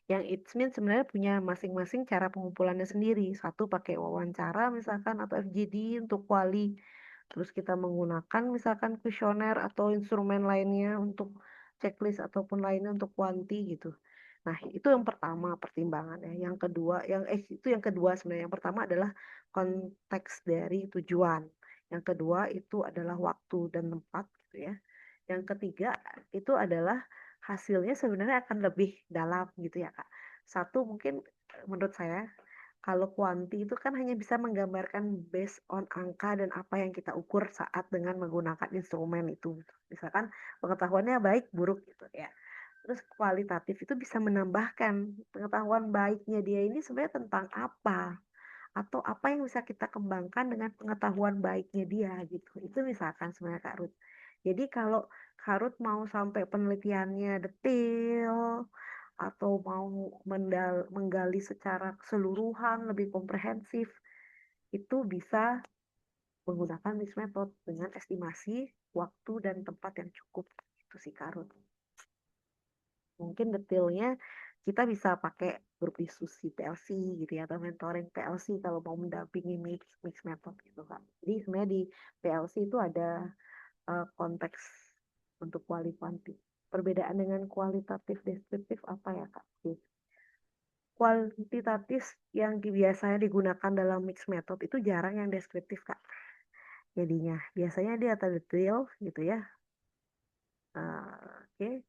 [SPEAKER 1] Yang it means sebenarnya punya masing-masing cara pengumpulannya sendiri. Satu pakai wawancara misalkan atau FGD untuk kuali. Terus kita menggunakan misalkan kuesioner atau instrumen lainnya untuk checklist ataupun lainnya untuk kuanti gitu. Nah, itu yang pertama pertimbangannya. Yang kedua, itu yang kedua sebenarnya. Yang pertama adalah konteks dari tujuan. Yang kedua itu adalah waktu dan tempat gitu ya. Yang ketiga itu adalah hasilnya sebenarnya akan lebih dalam gitu ya Kak. Satu mungkin menurut saya kalau kuanti itu kan hanya bisa menggambarkan based on angka dan apa yang kita ukur saat dengan menggunakan instrumen itu. Misalkan pengetahuannya baik buruk gitu ya. Terus kualitatif itu bisa menambahkan pengetahuan baiknya dia ini sebenarnya tentang apa, atau apa yang bisa kita kembangkan dengan pengetahuan baiknya dia gitu. Itu misalkan sebenarnya Kak Ruth. Jadi kalau Kak Ruth mau sampai penelitiannya detail atau mau menggali secara keseluruhan lebih komprehensif, itu bisa menggunakan mixed method dengan estimasi waktu dan tempat yang cukup. Itu sih Kak Ruth. Mungkin detailnya kita bisa pakai grup diskusi PLC gitu ya, atau mentoring PLC kalau mau mendampingi mix method gitu Kak. Jadi sebenarnya di PLC itu ada konteks untuk kuanti. Perbedaan dengan kualitatif deskriptif apa ya Kak? Kuantitatif yang biasanya digunakan dalam mix method itu jarang yang deskriptif Kak. Jadinya biasanya dia data detail gitu ya. Oke.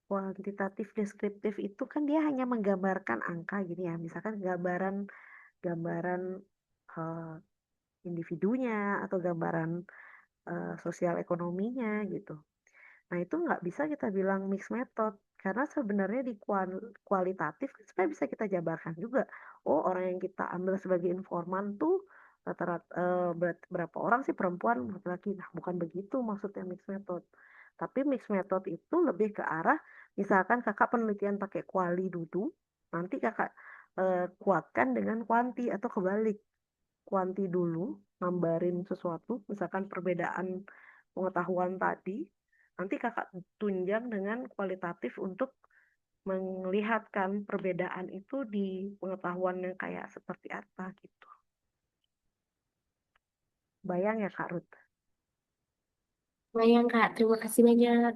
[SPEAKER 1] Kuantitatif deskriptif itu kan dia hanya menggambarkan angka gini ya, misalkan gambaran eh, individunya atau gambaran sosial ekonominya gitu. Nah itu nggak bisa kita bilang mixed method karena sebenarnya di kualitatif kan sebenarnya bisa kita jabarkan juga. Oh, orang yang kita ambil sebagai informan tuh rata-rata berapa orang sih perempuan laki-laki. Nah bukan begitu maksudnya mixed method. Tapi mixed method itu lebih ke arah misalkan kakak penelitian pakai kuali dulu, nanti kakak kuatkan dengan kuanti atau kebalik. Kuanti dulu nambarin sesuatu, misalkan perbedaan pengetahuan tadi, nanti kakak tunjang dengan kualitatif untuk melihatkan perbedaan itu di pengetahuan yang kayak seperti apa gitu. Bayang ya Kak Ruth?
[SPEAKER 6] Bayang Kak, terima kasih banyak.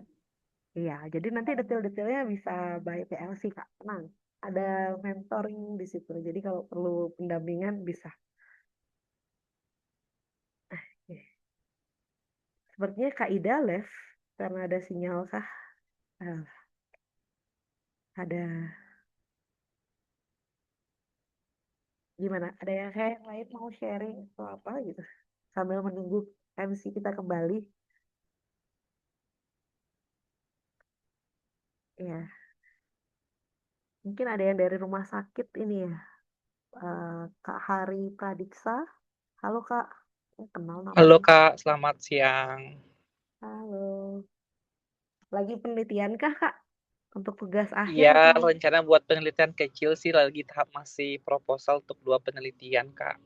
[SPEAKER 1] Iya, jadi nanti detail-detailnya bisa by PLC Kak. Tenang, ada mentoring di situ. Jadi kalau perlu pendampingan bisa. Oke. Sepertinya Kak Ida live karena ada sinyal kah? Ah, ada gimana? Ada yang kayak yang lain mau sharing atau apa gitu? Sambil menunggu MC kita kembali. Ya, mungkin ada yang dari rumah sakit ini ya. Kak Hari Pradiksa. Halo Kak. Kenal
[SPEAKER 7] Halo
[SPEAKER 1] namanya.
[SPEAKER 7] Kak, selamat siang.
[SPEAKER 1] Halo. Lagi penelitian kah Kak? Untuk tugas akhir
[SPEAKER 7] Iya,
[SPEAKER 1] atau?
[SPEAKER 7] rencana buat penelitian kecil sih lagi tahap masih proposal untuk 2 penelitian Kak.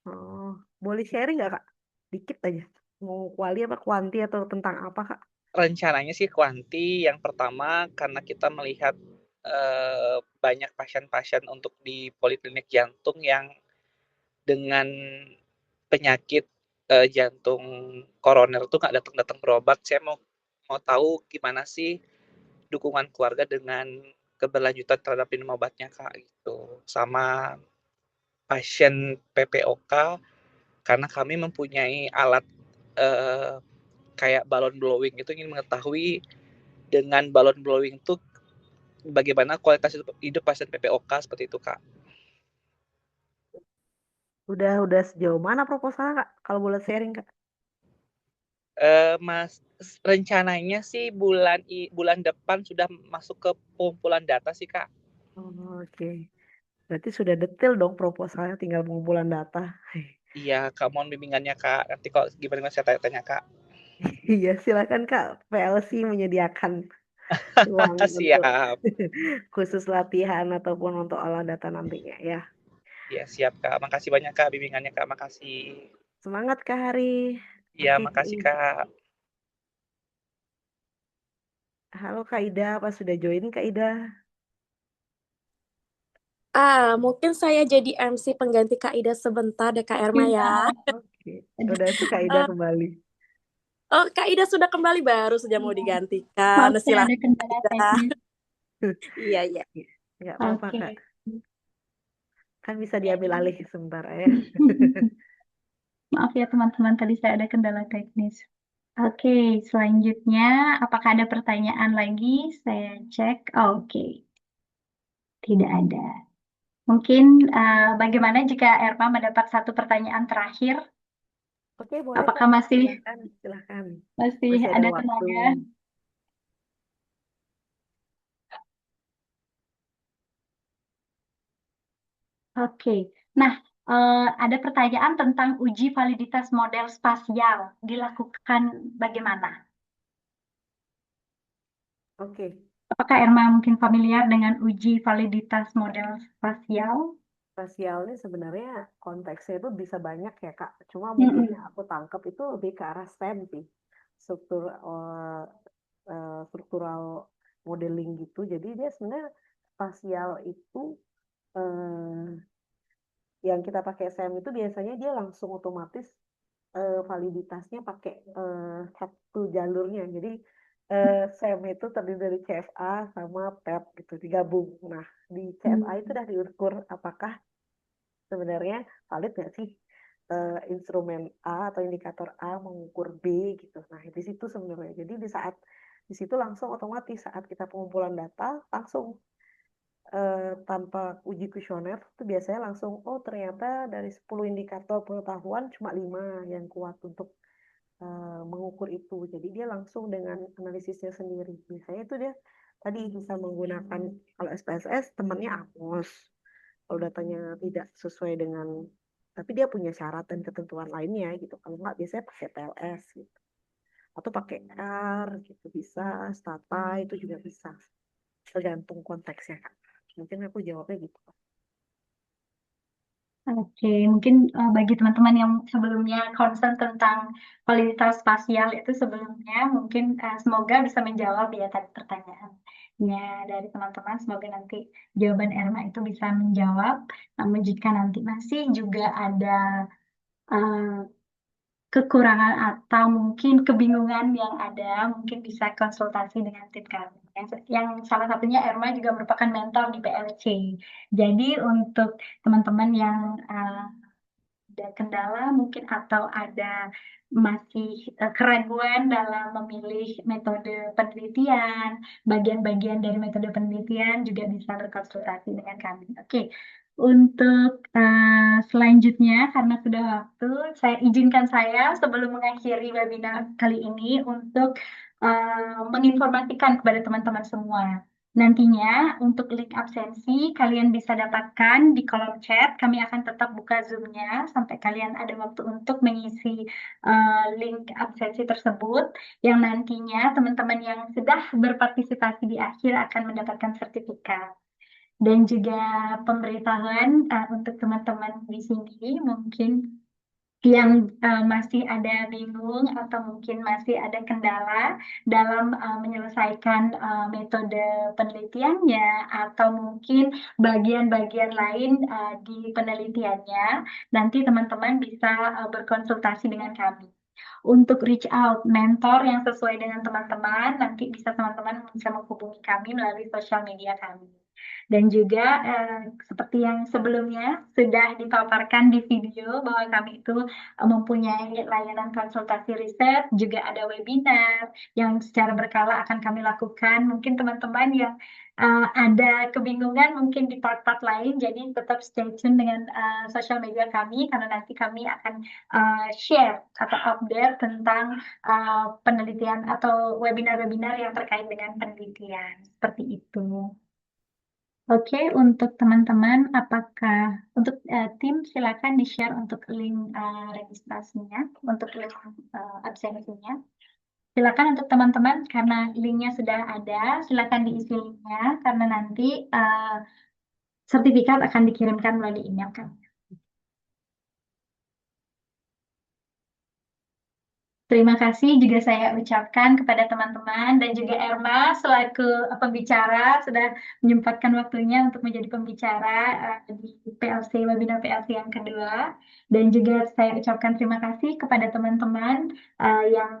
[SPEAKER 1] Oh, boleh sharing nggak Kak? Dikit aja. Mau kuali apa kuanti atau tentang apa Kak?
[SPEAKER 7] Rencananya sih kuanti yang pertama karena kita melihat banyak pasien-pasien untuk di poliklinik jantung yang dengan penyakit jantung koroner tuh nggak datang-datang berobat. Saya mau tahu gimana sih dukungan keluarga dengan keberlanjutan terhadap minum obatnya Kak gitu. Sama pasien PPOK karena kami mempunyai alat kayak balon blowing itu ingin mengetahui dengan balon blowing itu bagaimana kualitas hidup pasien PPOK seperti itu Kak.
[SPEAKER 1] Udah sejauh mana proposalnya Kak? Kalau boleh sharing Kak.
[SPEAKER 7] Mas rencananya sih bulan depan sudah masuk ke pengumpulan data sih Kak.
[SPEAKER 1] Oh, oke. Berarti sudah detail dong proposalnya, tinggal pengumpulan data.
[SPEAKER 7] Iya Kak, mohon bimbingannya Kak. Nanti kalau gimana saya tanya-tanya Kak.
[SPEAKER 1] Iya, silakan Kak. PLC menyediakan ruang untuk
[SPEAKER 7] Siap.
[SPEAKER 1] khusus latihan ataupun untuk olah data nantinya ya.
[SPEAKER 7] Ya siap Kak. Makasih banyak Kak bimbingannya Kak. Makasih.
[SPEAKER 1] Semangat Kak Hari.
[SPEAKER 7] Iya
[SPEAKER 1] Oke, Kak
[SPEAKER 7] makasih
[SPEAKER 1] Ida.
[SPEAKER 7] Kak.
[SPEAKER 1] Halo Kak Ida, apa sudah join Kak Ida?
[SPEAKER 8] Mungkin saya jadi MC pengganti Kak Ida sebentar deh Kak Erma ya.
[SPEAKER 1] Oke, udah tuh Kak Ida
[SPEAKER 8] Eh,
[SPEAKER 1] kembali.
[SPEAKER 8] Kak Ida sudah kembali baru saja mau
[SPEAKER 3] Iya.
[SPEAKER 8] digantikan.
[SPEAKER 3] Maaf ya
[SPEAKER 8] Silahkan
[SPEAKER 3] ada
[SPEAKER 8] Kak
[SPEAKER 3] kendala
[SPEAKER 8] Ida.
[SPEAKER 3] teknis.
[SPEAKER 8] Iya, iya.
[SPEAKER 1] Nggak apa-apa
[SPEAKER 3] Oke.
[SPEAKER 1] Kak, kan bisa diambil alih sebentar ya.
[SPEAKER 3] Maaf ya teman-teman, tadi saya ada kendala teknis. Oke, selanjutnya apakah ada pertanyaan lagi? Saya cek. Oke, tidak ada. Mungkin bagaimana jika Erma mendapat satu pertanyaan terakhir?
[SPEAKER 1] Oke, boleh
[SPEAKER 3] Apakah
[SPEAKER 1] Kak.
[SPEAKER 3] masih
[SPEAKER 1] Silahkan.
[SPEAKER 3] masih
[SPEAKER 1] Masih ada
[SPEAKER 3] ada
[SPEAKER 1] waktu.
[SPEAKER 3] tenaga? Oke. Nah, ada pertanyaan tentang uji validitas model spasial dilakukan bagaimana?
[SPEAKER 1] Oke,
[SPEAKER 3] Apakah Erma mungkin familiar dengan uji validitas model spasial?
[SPEAKER 1] spasialnya sebenarnya konteksnya itu bisa banyak ya Kak. Cuma mungkin
[SPEAKER 3] Mm-mm.
[SPEAKER 1] yang aku tangkap itu lebih ke arah STEM sih. Struktur, struktural modeling gitu. Jadi dia sebenarnya spasial itu eh, yang kita pakai STEM itu biasanya dia langsung otomatis validitasnya pakai satu jalurnya. Jadi SEM itu terdiri dari CFA sama PEP gitu digabung. Nah, di CFA itu udah diukur apakah sebenarnya valid nggak sih instrumen A atau indikator A mengukur B gitu. Nah, di situ sebenarnya. Jadi di situ langsung otomatis saat kita pengumpulan data langsung tanpa uji kuesioner itu biasanya langsung oh ternyata dari 10 indikator pengetahuan cuma 5 yang kuat untuk mengukur itu. Jadi dia langsung dengan analisisnya sendiri. Biasanya itu dia tadi bisa menggunakan kalau SPSS temannya APOS. Kalau datanya tidak sesuai dengan tapi dia punya syarat dan ketentuan lainnya gitu. Kalau nggak biasanya pakai PLS gitu. Atau pakai R gitu bisa, Stata itu juga bisa. Tergantung konteksnya Kak. Mungkin aku jawabnya gitu.
[SPEAKER 3] Oke, mungkin bagi teman-teman yang sebelumnya concern tentang kualitas spasial itu sebelumnya, mungkin semoga bisa menjawab ya tadi pertanyaannya dari teman-teman. Semoga nanti jawaban Erma itu bisa menjawab. Namun jika nanti masih juga ada eh, kekurangan atau mungkin kebingungan yang ada, mungkin bisa konsultasi dengan tim kami. Yang salah satunya Erma juga merupakan mentor di PLC. Jadi untuk teman-teman yang ada kendala mungkin atau ada masih keraguan dalam memilih metode penelitian, bagian-bagian dari metode penelitian juga bisa berkonsultasi dengan kami. Oke, untuk selanjutnya karena sudah waktu, izinkan saya sebelum mengakhiri webinar kali ini untuk menginformasikan kepada teman-teman semua. Nantinya untuk link absensi kalian bisa dapatkan di kolom chat. Kami akan tetap buka Zoom-nya sampai kalian ada waktu untuk mengisi link absensi tersebut. Yang nantinya teman-teman yang sudah berpartisipasi di akhir akan mendapatkan sertifikat. Dan juga pemberitahuan untuk teman-teman di sini mungkin yang masih ada bingung atau mungkin masih ada kendala dalam menyelesaikan metode penelitiannya atau mungkin bagian-bagian lain di penelitiannya, nanti teman-teman bisa berkonsultasi dengan kami. Untuk reach out mentor yang sesuai dengan teman-teman, nanti teman-teman bisa menghubungi kami melalui sosial media kami. Dan juga seperti yang sebelumnya sudah dipaparkan di video bahwa kami itu mempunyai layanan konsultasi riset, juga ada webinar yang secara berkala akan kami lakukan. Mungkin teman-teman yang ada kebingungan mungkin di part-part lain, jadi tetap stay tune dengan sosial media kami karena nanti kami akan share atau update tentang penelitian atau webinar-webinar yang terkait dengan penelitian. Seperti itu. Oke, untuk teman-teman, apakah untuk tim silakan di-share untuk link registrasinya, untuk link absensinya. Silakan untuk teman-teman karena linknya sudah ada, silakan diisi linknya karena nanti sertifikat akan dikirimkan melalui email kami. Terima kasih juga saya ucapkan kepada teman-teman dan juga Erma selaku pembicara sudah menyempatkan waktunya untuk menjadi pembicara di PLC webinar PLC yang kedua. Dan juga saya ucapkan terima kasih kepada teman-teman yang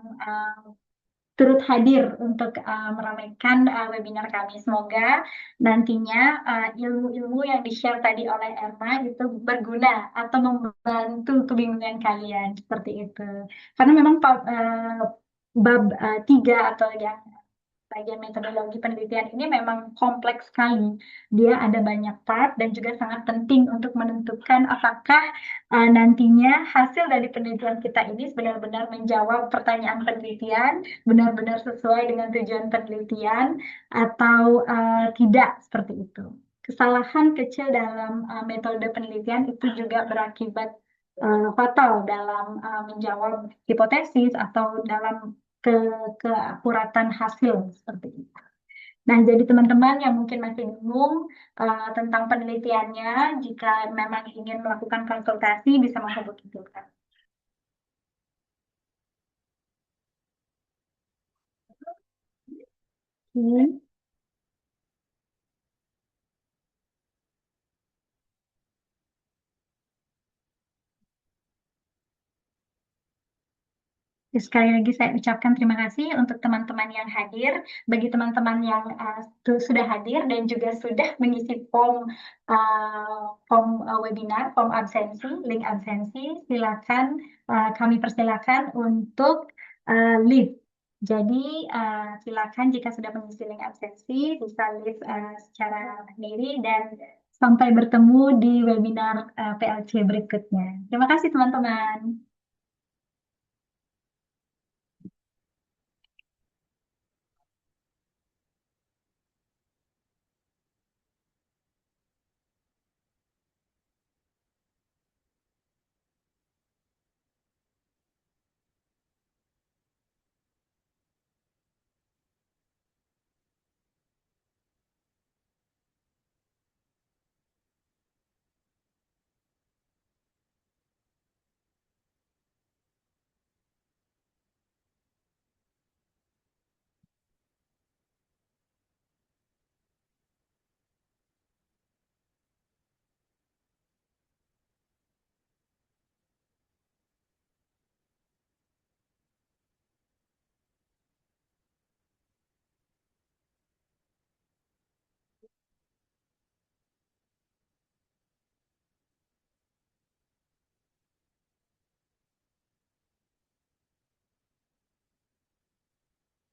[SPEAKER 3] turut hadir untuk meramaikan webinar kami. Semoga nantinya ilmu-ilmu yang di-share tadi oleh Erma itu berguna atau membantu kebingungan kalian seperti itu. Karena memang bab 3 atau yang bagian metodologi penelitian ini memang kompleks sekali. Dia ada banyak part dan juga sangat penting untuk menentukan apakah nantinya hasil dari penelitian kita ini benar-benar menjawab pertanyaan penelitian, benar-benar sesuai dengan tujuan penelitian, atau tidak seperti itu. Kesalahan kecil dalam metode penelitian itu juga berakibat fatal dalam menjawab hipotesis atau dalam keakuratan hasil seperti itu. Nah, jadi teman-teman yang mungkin masih bingung tentang penelitiannya, jika memang ingin melakukan konsultasi bisa menghubungi kita. Sekali lagi saya ucapkan terima kasih untuk teman-teman yang hadir. Bagi teman-teman yang sudah hadir dan juga sudah mengisi form webinar, form absensi, link absensi, silakan kami persilakan untuk leave. Jadi silakan jika sudah mengisi link absensi bisa leave secara mandiri dan sampai bertemu di webinar PLC berikutnya. Terima kasih teman-teman.